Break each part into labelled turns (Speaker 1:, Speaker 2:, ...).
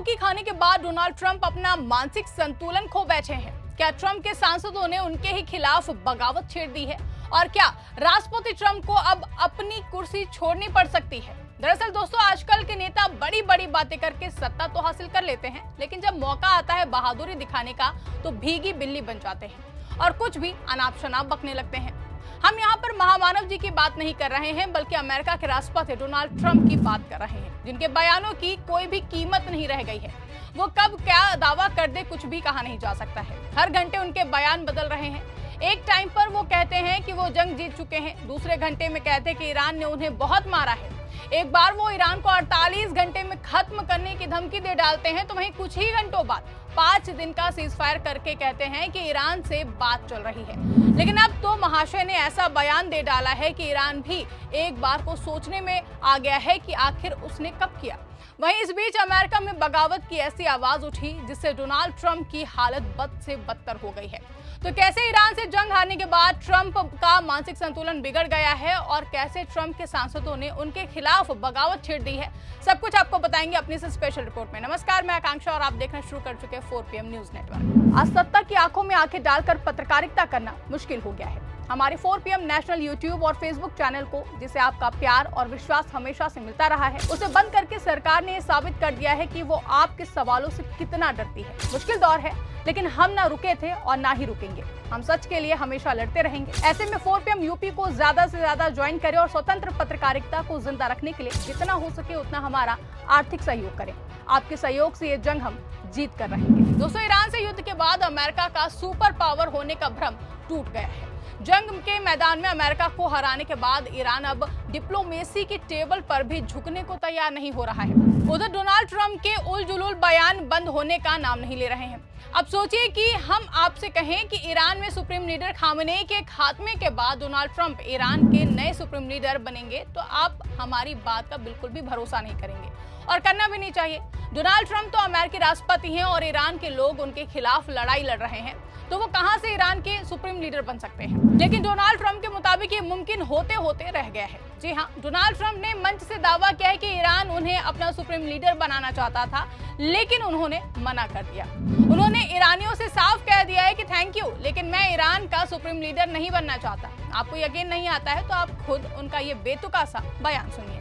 Speaker 1: धोखी खाने के बाद डोनाल्ड ट्रंप अपना मानसिक संतुलन खो बैठे हैं। क्या ट्रंप के सांसदों ने उनके ही खिलाफ बगावत छेड़ दी है? और क्या राष्ट्रपति ट्रंप को अब अपनी कुर्सी छोड़नी पड़ सकती है? दरअसल दोस्तों, आजकल के नेता बड़ी बड़ी बातें करके सत्ता तो हासिल कर लेते हैं, लेकिन जब मौका आता है बहादुरी दिखाने का तो भीगी बिल्ली बन जाते हैं और कुछ भी अनाप शनाप बकने लगते हैं। हम यहाँ पर महामानव जी की बात नहीं कर रहे हैं, बल्कि अमेरिका के राष्ट्रपति डोनाल्ड ट्रंप की बात कर रहे हैं, जिनके बयानों की कोई भी कीमत नहीं रह गई है। वो कब क्या दावा कर दे कुछ भी कहा नहीं जा सकता है। हर घंटे उनके बयान बदल रहे हैं। एक टाइम पर वो कहते हैं कि वो जंग जीत चुके हैं, दूसरे घंटे में कहते हैं कि ईरान ने उन्हें बहुत मारा है। एक बार वो ईरान को 48 घंटे में खत्म करने की धमकी दे डालते हैं, तो वहीं कुछ ही घंटों बाद 5 दिन का सीज फायर करके कहते हैं कि ईरान से बात चल रही है। लेकिन अब तो महाशय ने ऐसा बयान दे डाला है कि ईरान भी एक बार को सोचने में आ गया है कि आखिर उसने कब किया। वहीं इस बीच अमेरिका में बगावत की ऐसी आवाज उठी जिससे डोनाल्ड ट्रंप की हालत बद से बदतर हो गई है। तो कैसे ईरान से जंग हारने के बाद ट्रंप का मानसिक संतुलन बिगड़ गया है और कैसे ट्रंप के सांसदों ने उनके खिलाफ बगावत छेड़ दी है, सब कुछ आपको बताएंगे अपनी इस स्पेशल रिपोर्ट में। नमस्कार, मैं आकांक्षा और आप देखना शुरू कर चुके हैं 4 PM न्यूज नेटवर्क। आज सत्ता की आंखों में आंखें डालकर पत्रकारिता करना मुश्किल हो गया है। हमारे 4 PM नेशनल यूट्यूब और फेसबुक चैनल को, जिसे आपका प्यार और विश्वास हमेशा से मिलता रहा है, उसे बंद करके सरकार ने साबित कर दिया है कि वो आपके सवालों से कितना डरती है। मुश्किल दौर है, लेकिन हम ना रुके थे और ना ही रुकेंगे। हम सच के लिए हमेशा लड़ते रहेंगे। ऐसे में 4 PM यूपी को ज्यादा से ज्यादा ज्वाइन करें और स्वतंत्र पत्रकारिता को जिंदा रखने के लिए जितना हो सके उतना हमारा आर्थिक सहयोग करें। आपके सहयोग से ये जंग हम जीत कर रहेंगे। दोस्तों, ईरान से युद्ध के बाद अमेरिका का सुपर पावर होने का भ्रम टूट गया है। जंग के मैदान में अमेरिका को हराने के बाद ईरान अब डिप्लोमेसी की टेबल पर भी झुकने को तैयार नहीं हो रहा है। उधर डोनाल्ड ट्रंप के उलझुल बयान बंद होने का नाम नहीं ले रहे हैं। अब सोचिए कि हम आपसे कहें कि ईरान में सुप्रीम लीडर खामेनेई के खात्मे के बाद डोनाल्ड ट्रंप ईरान के नए सुप्रीम लीडर बनेंगे, तो आप हमारी बात का बिल्कुल भी भरोसा नहीं करेंगे और करना भी नहीं चाहिए। डोनाल्ड ट्रंप तो अमेरिकी राष्ट्रपति हैं और ईरान के लोग उनके खिलाफ लड़ाई लड़ रहे हैं, तो वो कहां से ईरान के सुप्रीम लीडर बन सकते हैं। लेकिन डोनाल्ड ट्रंप के मुताबिक ये मुमकिन होते होते रह गया है। जी हाँ, डोनाल्ड ट्रंप ने मंच से दावा किया है कि ईरान उन्हें अपना सुप्रीम लीडर बनाना चाहता था, लेकिन उन्होंने मना कर दिया। उन्होंने ईरानियों से साफ कह दिया है कि थैंक यू, लेकिन मैं ईरान का सुप्रीम लीडर नहीं बनना चाहता। आपको यकीन नहीं आता है तो आप खुद उनका ये बेतुका सा बयान
Speaker 2: सुनिए।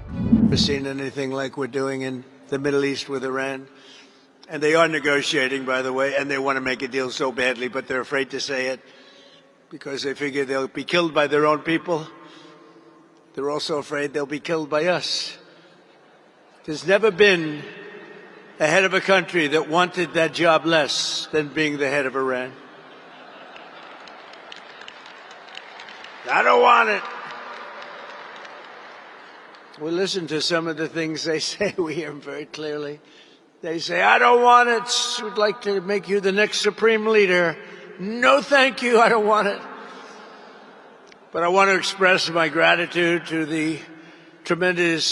Speaker 2: And they are negotiating, by the way, and they want to make a deal so badly, but they're afraid to say it because they figure they'll be killed by their own people. They're also afraid they'll be killed by us. There's never been a head of a country that wanted that job less than being the head of Iran. I don't want it. We listen to some of the things they say. We hear them very clearly. They say, I don't want it. We'd like to make you the next supreme leader. No, thank you. I don't want it. But I want to express my gratitude to the tremendous...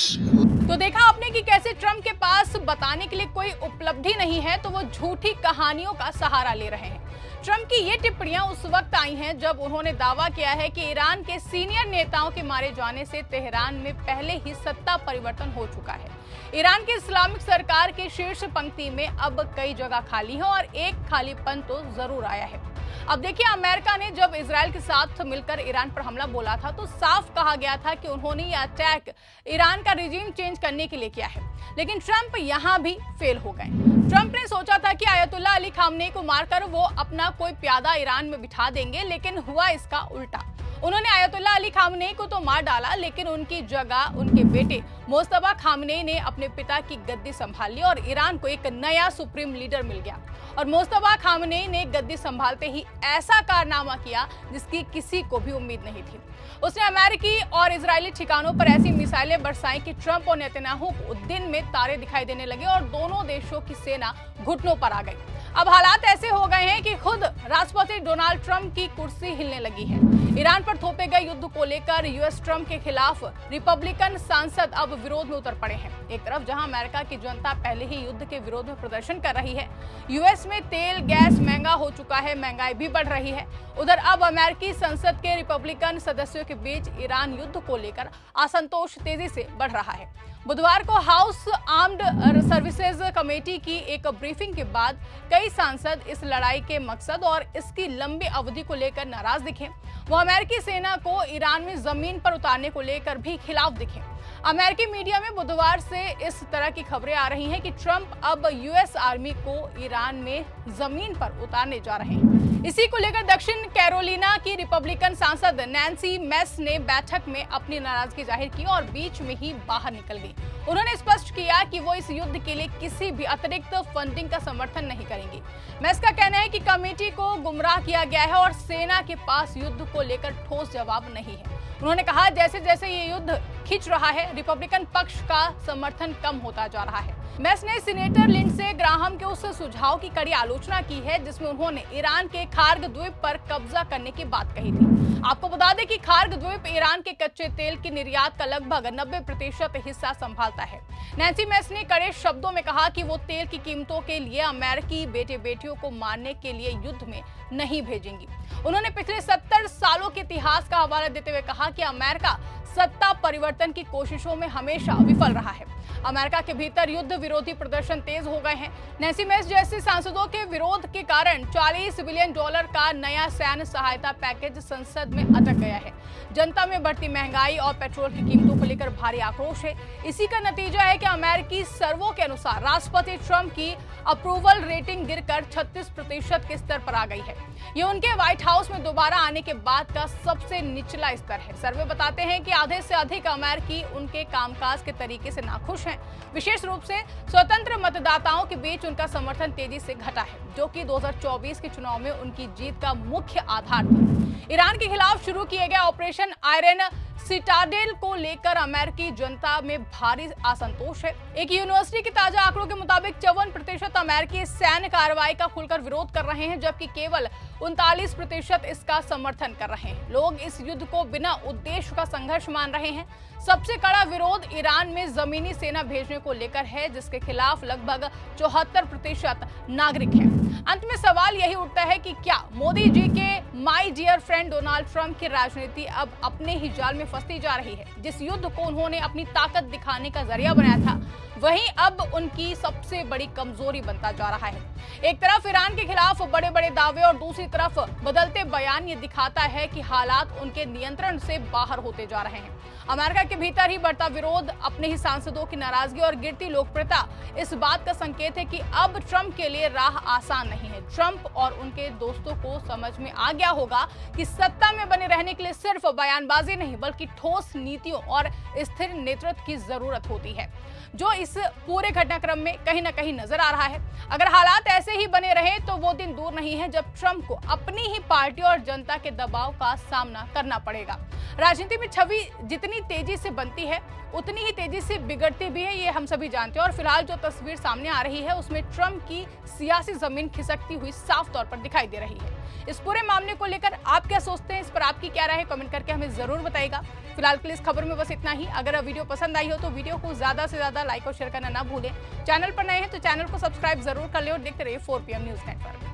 Speaker 1: तो देखा आपने कि कैसे Trump के पास बताने के लिए कोई उपलब्धि नहीं है, तो वो झूठी कहानियों का सहारा ले रहे हैं। ट्रंप की ये टिप्पणियां उस वक्त आई हैं जब उन्होंने दावा किया है कि ईरान के सीनियर नेताओं के मारे जाने से तेहरान में पहले ही सत्ता परिवर्तन हो चुका है। ईरान की इस्लामिक सरकार की शीर्ष पंक्ति में अब कई जगह खाली है और एक खालीपन तो जरूर आया है। अब देखिए, अमेरिका ने जब इजराइल के साथ मिलकर ईरान पर हमला बोला था तो साफ कहा गया था कि उन्होंने ये अटैक ईरान का रिजीम चेंज करने के लिए किया है, लेकिन ट्रंप यहां भी फेल हो गए। ट्रंप ने सोचा था कि आयतुल्लाह अली खामनेई को मारकर वो अपना कोई प्यादा ईरान में बिठा देंगे, लेकिन हुआ इसका उल्टा। उन्होंने आयतुल्लाह अली खामनेई को तो मार डाला, लेकिन उनकी जगह उनके बेटे मोस्तफा खामनेई ने अपने पिता की गद्दी संभाल ली और ईरान को एक नया सुप्रीम लीडर मिल गया। और मोस्तफा खामनेई ने गद्दी संभालते ही ऐसा कारनामा किया जिसकी किसी को भी उम्मीद नहीं थी। उसने अमेरिकी और इजरायली ठिकानों पर ऐसी मिसाइलें बरसाई कि ट्रंप और नेतन्याहू को दिन में तारे दिखाई देने लगे और दोनों देशों की सेना घुटनों पर आ गई। अब हालात ऐसे हो गए हैं कि खुद राष्ट्रपति डोनाल्ड ट्रंप की कुर्सी हिलने लगी है। ईरान पर थोपे गए युद्ध को लेकर यूएस ट्रंप के खिलाफ रिपब्लिकन सांसद अब विरोध में उतर पड़े हैं। एक तरफ जहां अमेरिका की जनता पहले ही युद्ध के विरोध में प्रदर्शन कर रही है, यूएस में तेल गैस महंगा हो चुका है, महंगाई भी बढ़ रही है। उधर अब अमेरिकी संसद के रिपब्लिकन सदस्यों के बीच ईरान युद्ध को लेकर असंतोष तेजी से बढ़ रहा है। बुधवार को हाउस आर्म्ड सर्विसेज कमेटी की एक ब्रीफिंग के बाद कई सांसद इस लड़ाई के मकसद और इसकी लंबी अवधि को लेकर नाराज दिखे। वो अमेरिकी सेना को ईरान में जमीन पर उतारने को लेकर भी खिलाफ दिखे। अमेरिकी मीडिया में बुधवार से इस तरह की खबरें आ रही हैं कि ट्रंप अब यूएस आर्मी को ईरान में जमीन पर उतारने जा रहे हैं। इसी को लेकर दक्षिण कैरोलिना की रिपब्लिकन सांसद नैन्सी मेस ने बैठक में अपनी नाराजगी जाहिर की और बीच में ही बाहर निकल गई। उन्होंने स्पष्ट किया कि वो इस युद्ध के लिए किसी भी अतिरिक्त फंडिंग का समर्थन नहीं करेंगी। मेस का कहना है कि कमेटी को गुमराह किया गया है और सेना के पास युद्ध को लेकर ठोस जवाब नहीं है। उन्होंने कहा जैसे जैसे ये युद्ध खिंच रहा है, रिपब्लिकन पक्ष का समर्थन कम होता जा रहा है। मेस ने सीनेटर लिंडसे ग्राहम के उस सुझाव की कड़ी आलोचना की है जिसमें उन्होंने ईरान के खार्ग द्वीप पर कब्जा करने की बात कही थी। आपको बता दें कि खार्ग द्वीप ईरान के कच्चे तेल की निर्यात का लगभग 90% हिस्सा संभालता है। नैन्सी मेस ने कड़े शब्दों में कहा कि वो तेल की कीमतों के लिए अमेरिकी बेटे बेटियों को मारने के लिए युद्ध में नहीं भेजेंगी। उन्होंने पिछले 70 सालों के इतिहास का हवाला देते हुए कहा कि अमेरिका सत्ता परिवर्तन की कोशिशों में हमेशा विफल रहा है। अमेरिका के भीतर युद्ध विरोधी प्रदर्शन तेज हो गए हैं। नैन्सी मेस जैसे सांसदों के विरोध के कारण $40 बिलियन का नया सैन्य सहायता पैकेज संसद में अटक गया है। जनता में बढ़ती महंगाई और पेट्रोल की कीमतों को लेकर भारी आक्रोश है। इसी का नतीजा है कि अमेरिकी सर्वों के अनुसार राष्ट्रपति ट्रंप की अप्रूवल रेटिंग गिरकर 36% के स्तर पर आ गई है। ये उनके व्हाइट हाउस में दोबारा आने के बाद का सबसे निचला स्तर है। सर्वे बताते हैं कि आधे से अधिक अमेरिकी उनके कामकाज के तरीके से नाखुश हैं। विशेष रूप से स्वतंत्र मतदाताओं के बीच उनका समर्थन तेजी से घटा है, जो कि 2024 के चुनाव में उनकी जीत का मुख्य आधार था। ईरान के खिलाफ शुरू किए गए ऑपरेशन आयरन सिटाडेल को लेकर अमेरिकी जनता में भारी असंतोष है। एक यूनिवर्सिटी के ताजा आंकड़ों के मुताबिक 54% अमेरिकी सैन्य कार्रवाई का खुलकर विरोध कर रहे हैं, जबकि केवल 39% इसका समर्थन कर रहे हैं। लोग इस युद्ध को बिना उद्देश्य का संघर्ष मान रहे हैं। सबसे कड़ा विरोध ईरान में जमीनी सेना भेजने को लेकर है, जिसके खिलाफ लगभग 74% नागरिक हैं। अंत में सवाल यही उठता है कि क्या मोदी जी के my dear friend Donald Trump की राजनीति अब अपने ही जाल में फंसती जा रही है? जिस युद्ध को उन्होंने अपनी ताकत दिखाने का जरिया बनाया था, वहीं अब उनकी सबसे बड़ी कमजोरी बनता जा रहा है। एक तरफ ईरान के खिलाफ बड़े बड़े दावे और दूसरी तरफ बदलते बयान ये दिखाता है कि हालात उनके नियंत्रण से बाहर होते जा रहे हैं। अमेरिका के भीतर ही बढ़ता विरोध, अपने ही सांसदों की नाराजगी और गिरती लोकप्रियता इस बात का संकेत है कि अब ट्रंप के लिए राह आसान नहीं है। ट्रंप और उनके दोस्तों को समझ में आ गया होगा कि सत्ता में बने रहने के लिए सिर्फ बयानबाजी नहीं, बल्कि ठोस नीतियों और स्थिर नेतृत्व की जरूरत होती है, जो इस पूरे घटनाक्रम में कहीं ना कहीं नजर आ रहा है। अगर हालात ऐसे ही बने रहे तो वो दिन दूर नहीं है जब ट्रंप को अपनी ही पार्टी और जनता के दबाव का सामना करना पड़ेगा। राजनीति में छवि जितनी तेजी से बनती है, उतनी ही तेजी से बिगड़ती भी है, ये हम सभी जानते हैं। और फिलहाल जो तस्वीर सामने आ रही है, उसमें ट्रंप की सियासी जमीन खिसकती हुई साफ तौर पर दिखाई दे रही है। इस पूरे मामले को लेकर आप क्या सोचते हैं? इस पर आपकी क्या राय है? कमेंट करके हमें जरूर बताइएगा। फिलहाल के लिए इस खबर में बस इतना ही। अगर वीडियो पसंद आई हो तो वीडियो को ज्यादा से ज्यादा लाइक और शेयर करना ना भूलें। चैनल पर नए हैं तो चैनल को सब्सक्राइब जरूर कर ले और देखते रहिए 4 PM न्यूज नेटवर्क।